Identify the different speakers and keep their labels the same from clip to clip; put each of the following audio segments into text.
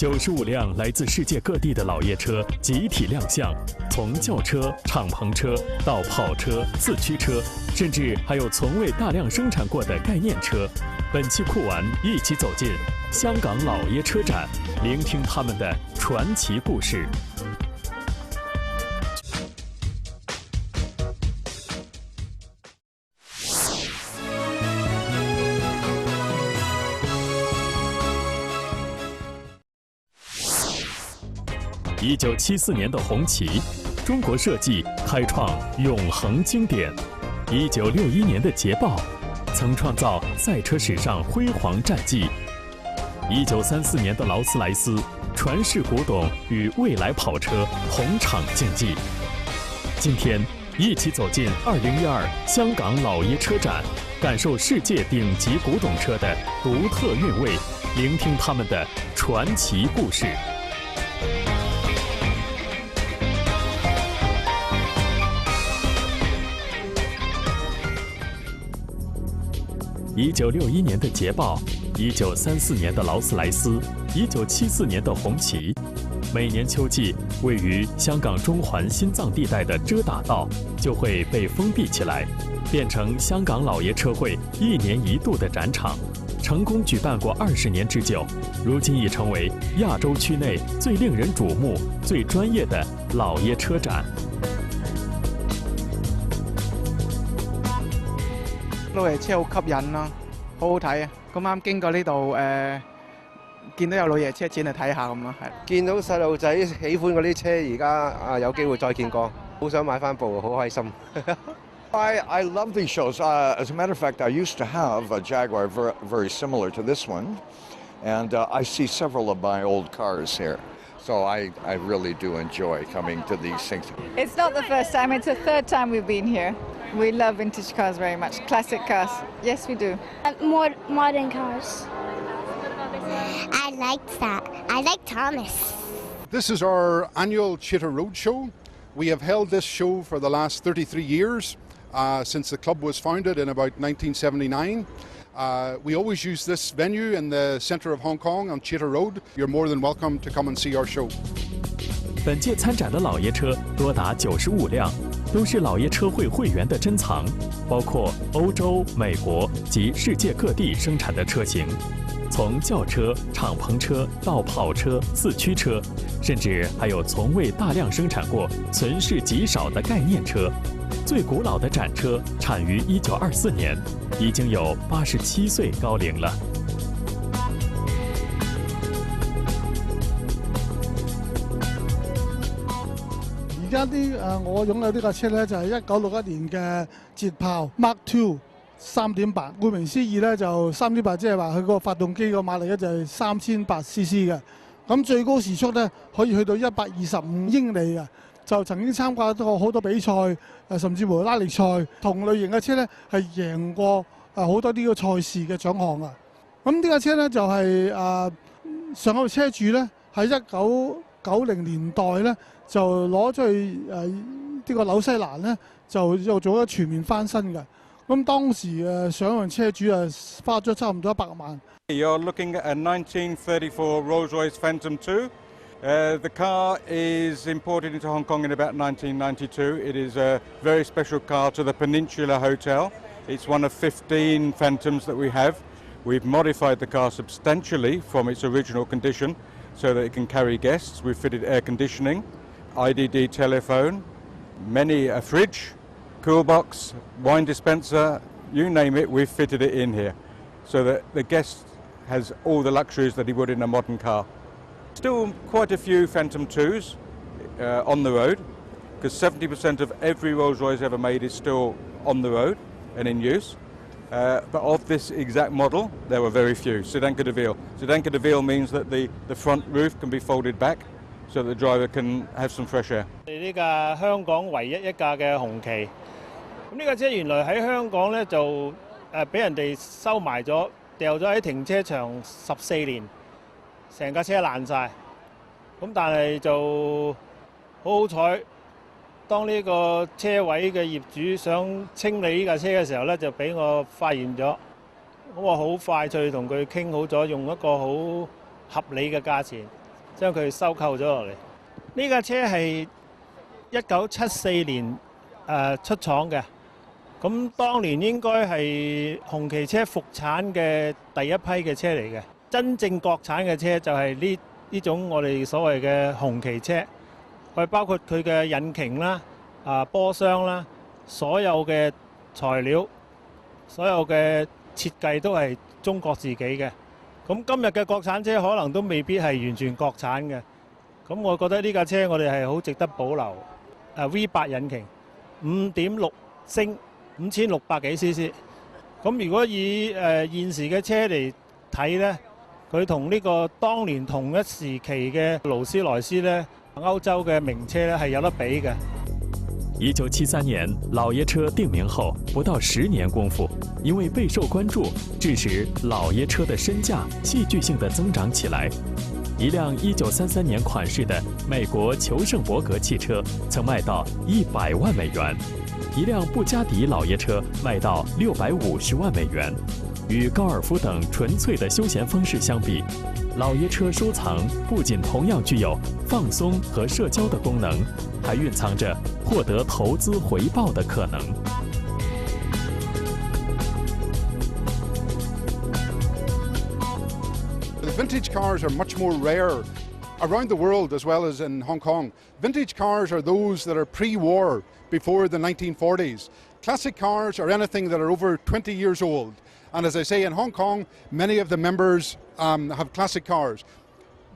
Speaker 1: 95辆来自世界各地的老爷车集体亮相，从轿车、敞篷车到跑车、四驱车，甚至还有从未大量生产过的概念车。本期酷玩一起走进香港老爷车展，聆听他们的传奇故事。1974年的红旗，中国设计开创永恒经典。1961年的捷豹，曾创造赛车史上辉煌战绩。1934年的劳斯莱斯，传世古董与未来跑车同场竞技。今天，一起走进2012香港老爷车展，感受世界顶级古董车的独特韵味，聆听他们的传奇故事。1961年的捷豹，1934年的劳斯莱斯，1974年的红旗。每年秋季，位于香港中环心脏地带的遮打道就会被封闭起来，变成香港老爷车会1年1度的展场，成功举办过20年之久，如今已成为亚洲区内最令人瞩目、最专业的老爷车展。
Speaker 2: 老爺車好吸引咯，好好睇啊！咁啱經過呢度見到有老爺車展嚟睇下咁咯，係。
Speaker 3: 見到細路仔喜歡嗰啲車，而家有機會再見過，好想買翻部，好開心。
Speaker 4: I love these shows. As a matter of fact, I used to have a Jaguar very similar to this one, and I see several of my old cars here. So I really do enjoy coming to these things.
Speaker 5: It's not the first time, it's the third time we've been here. We love vintage cars very much, classic cars. Yes, we do.
Speaker 6: More modern cars. I liked that. I like Thomas.
Speaker 7: This is our annual Cheetah Road Show. We have held this show for the last 33 years, since the club was founded in about 1979. We always use this venue in the centre of Hong Kong on Cheetah Road. You're more than welcome to come and see our show.
Speaker 1: 本届参展的老爷车多达95辆，都是老爷车会会员的珍藏，包括欧洲、美国及世界各地生产的车型，从轿车、敞篷车到跑车、四驱车，甚至还有从未大量生产过、存世极少的概念车。最古老的展车产于1924年，已经有87岁高龄了。
Speaker 8: 而家我擁有呢架車咧，就係1961年嘅捷豹 Mark II 3.8。顧名思義咧，就3.8，即係話佢個發動機個馬力咧就係3800 cc 嘅。咁最高時速咧可以去到125英里嘅。就曾經參加過好多比賽，甚至乎拉力賽，同類型嘅車咧係贏過好多呢個賽事嘅獎項啊。咁呢架車咧就係上海車主咧喺1990年代咧就攞咗去呢個紐西蘭咧就做咗全面翻新嘅。咁當時上海車主花咗差唔多100萬。
Speaker 9: You're looking at a 1934 Rolls-Royce Phantom II. The car is imported into Hong Kong in about 1992. It is a very special car to the Peninsula Hotel. It's one of 15 Phantoms that we have. We've modified the car substantially from its original condition so that it can carry guests. We've fitted air conditioning, IDD telephone, a fridge, cool box, wine dispenser, you name it, we've fitted it in here so that the guest has all the luxuries that he would in a modern car. Still quite a few Phantom 2s on the road, because 70% of every Rolls-Royce ever made is still on the road and in use. But of this exact model, there were very few. Sedanka de Ville. Sedanka de Ville means that the front roof can be folded back so that the driver can have some fresh air.
Speaker 10: 呢架香港唯一一架嘅紅旗，咁呢架車原來喺香港咧就俾人哋收埋咗，掉咗喺停車場14年。成架車爛晒，咁但係就好彩，當呢個車位嘅業主想清理呢架車嘅時候咧，就俾我發現咗，咁我好快脆同佢傾好咗，用一個好合理嘅價錢，將佢收購咗落嚟。呢架車係1974年出廠嘅，咁當年應該係紅旗車復產嘅第一批嘅車嚟嘅。真正國產嘅車就係呢種我哋所謂嘅紅旗車，佢包括佢嘅引擎啦、波箱啦，所有嘅材料、所有嘅設計都係中國自己嘅。咁今日嘅國產車可能都未必係完全國產嘅。咁我覺得呢架車我哋係好值得保留。V8 引擎，5.6升，5600幾 cc。咁如果以現時嘅車嚟睇呢，佢同呢個當年同一時期嘅勞斯萊斯呢，歐洲嘅名車呢係有得比嘅。
Speaker 1: 1973年，老爺車定名後，不到10年功夫，因為備受關注，致使老爺車的身價戲劇性地增長起來。一輛1933年款式的美國求勝伯格汽車曾賣到100萬美元，一輛布加迪老爺車賣到650萬美元。與高爾夫等純粹的休閒方式相比，老爺車收藏不僅同樣具有放鬆和社交的功能，還蘊藏着獲得投資回報的可能。
Speaker 7: The vintage cars are much more rare around the world as well as in Hong Kong. Vintage cars are those that are pre-war, before the 1940s. Classic cars are anything that are over 20 years old. And as I say, in Hong Kong, many of the members have classic cars.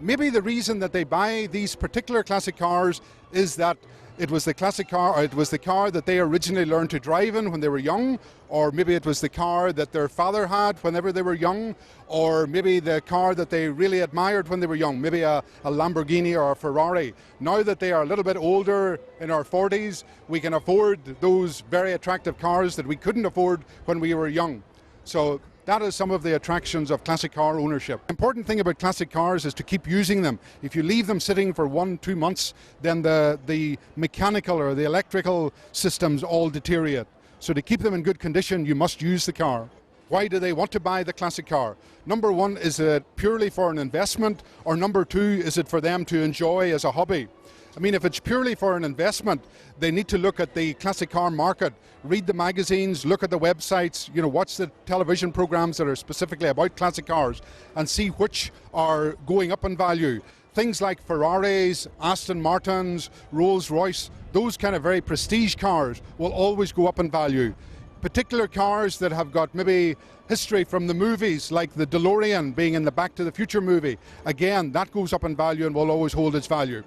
Speaker 7: Maybe the reason that they buy these particular classic cars is that it was the classic car, or it was the car that they originally learned to drive in when they were young, or maybe it was the car that their father had whenever they were young, or maybe the car that they really admired when they were young, maybe a Lamborghini or a Ferrari. Now that they are a little bit older, in our 40s, we can afford those very attractive cars that we couldn't afford when we were young. So that is some of the attractions of classic car ownership. The important thing about classic cars is to keep using them. If you leave them sitting for 1-2 months, then the mechanical or the electrical systems all deteriorate. So to keep them in good condition, you must use the car. Why do they want to buy the classic car? Number one, is it purely for an investment? Or number two, is it for them to enjoy as a hobby? I mean, if it's purely for an investment, they need to look at the classic car market, read the magazines, look at the websites, watch the television programs that are specifically about classic cars and see which are going up in value. Things like Ferraris, Aston Martins, Rolls-Royce, those kind of very prestige cars will always go up in value. Particular cars that have got maybe history from the movies, like the DeLorean being in the Back to the Future movie, again, that goes up in value and will always hold its value.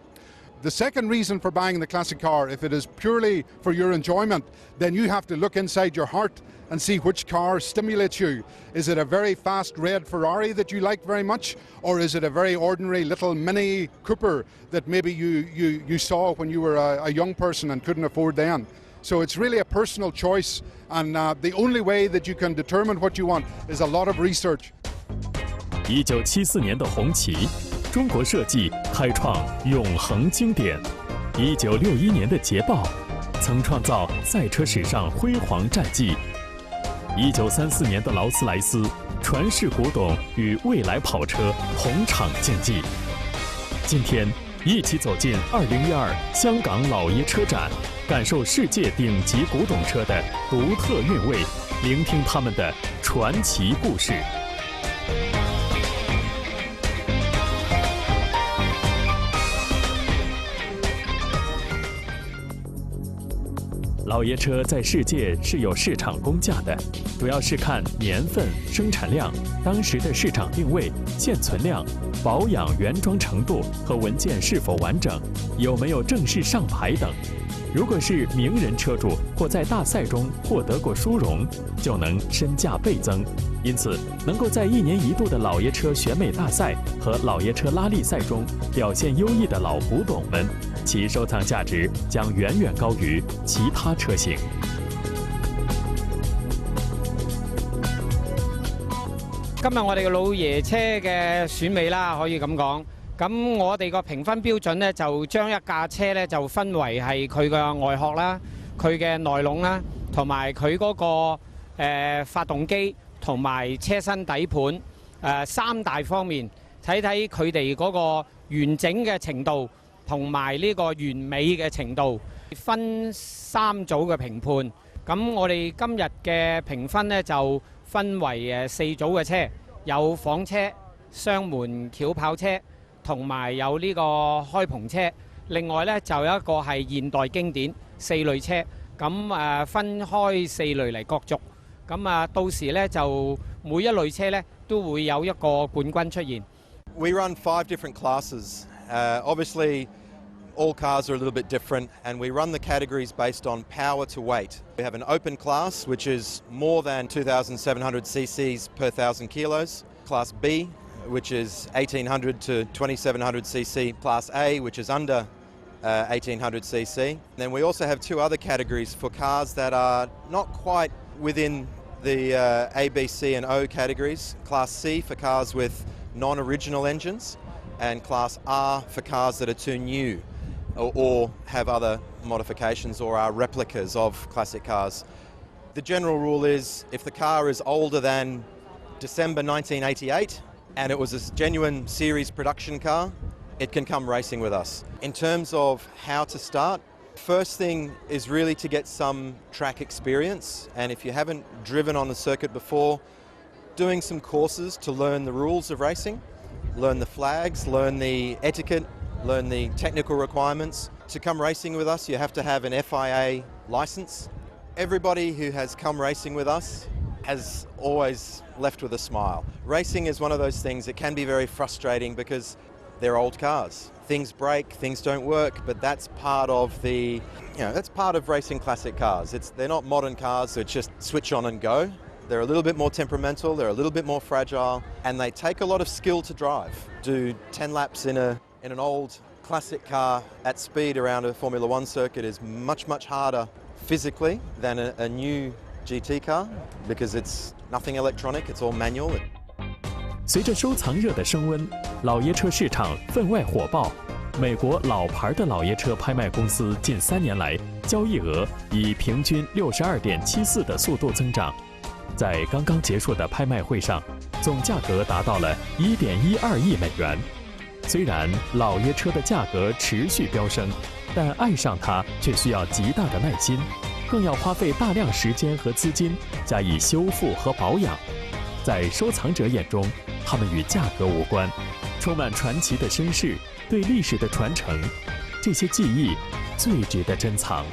Speaker 7: The second reason for buying the classic car, if it is purely for your enjoyment, then you have to look inside your heart and see which car stimulates you. Is it a very fast red Ferrari that you like very much, or is it a very ordinary little Mini Cooper that maybe you saw when you were a young person and couldn't afford then? So it's really a personal choice, and the only way that you can determine what you want is a lot of research.
Speaker 1: 1974年的红旗，中国设计开创永恒经典。1961年的捷豹，曾创造赛车史上辉煌战绩。1934年的劳斯莱斯，传世古董与未来跑车同场竞技。今天，一起走进2012香港老爷车展，感受世界顶级古董车的独特韵味，聆听他们的传奇故事。老爷车在世界是有市场公价的，主要是看年份、生产量、当时的市场定位、现存量、保养原装程度和文件是否完整、有没有正式上牌等。如果是名人车主或在大赛中获得过殊荣，就能身价倍增。因此，能够在1年1度的老爷车选美大赛和老爷车拉力赛中表现优异的老古董们，其收藏价值将远远高於其他車型。
Speaker 11: 今日我哋嘅老爺車嘅選美啦，可以咁講。咁我哋個評分標準咧，就將一架車咧就分為係佢嘅外殼啦、佢嘅內籠啦，同埋佢嗰個發動機同埋車身底盤3大方面，睇睇佢哋嗰個完整嘅程度同埋呢個完美嘅程度，分3組嘅評判。咁我哋今日嘅評分呢，就分為4組嘅車，有房車、雙門轎跑車同埋有呢個開篷車。另外呢，就有一個係現代經典4類車。咁分開4類嚟角逐。咁到時呢，就每一類車呢都會有一個冠軍出現。
Speaker 12: We run 5 different classes. Obviously, all cars are a little bit different, and we run the categories based on power to weight. We have an open class, which is more than 2,700 cc's per 1,000 kilos. Class B, which is 1,800 to 2,700 cc. Class A, which is under 1,800 cc. Then we also have 2 other categories for cars that are not quite within the A, B, C and O categories. Class C for cars with non-original engines, and Class R for cars that are too new or have other modifications or are replicas of classic cars. The general rule is if the car is older than December 1988 and it was a genuine series production car, it can come racing with us. In terms of how to start, first thing is really to get some track experience, and if you haven't driven on the circuit before, doing some courses to learn the rules of racing, learn the flags, learn the etiquette, learn the technical requirements. To come racing with us, you have to have an FIA license. Everybody who has come racing with us has always left with a smile. Racing is one of those things that can be very frustrating because they're old cars. Things break, things don't work, but that's part of that's part of racing classic cars. They're not modern cars that just switch on and go. They're a little bit more temperamental, they're a little bit more fragile, and they take a lot of skill to drive. Do 10 laps in an old classic car at speed around a Formula One circuit is much, much harder physically than a new GT car because it's nothing electronic, it's all manual.
Speaker 1: 随着收藏热的升温，老爷车市场分外火爆。美国老牌的老爷车拍卖公司近3年来交易额以平均62.74%的速度增长。在刚刚结束的拍卖会上，总价格达到了1.12亿美元。虽然老爷车的价格持续飙升，但爱上它却需要极大的耐心，更要花费大量时间和资金加以修复和保养。在收藏者眼中，它们与价格无关，充满传奇的身世，对历史的传承，这些记忆最值得珍藏。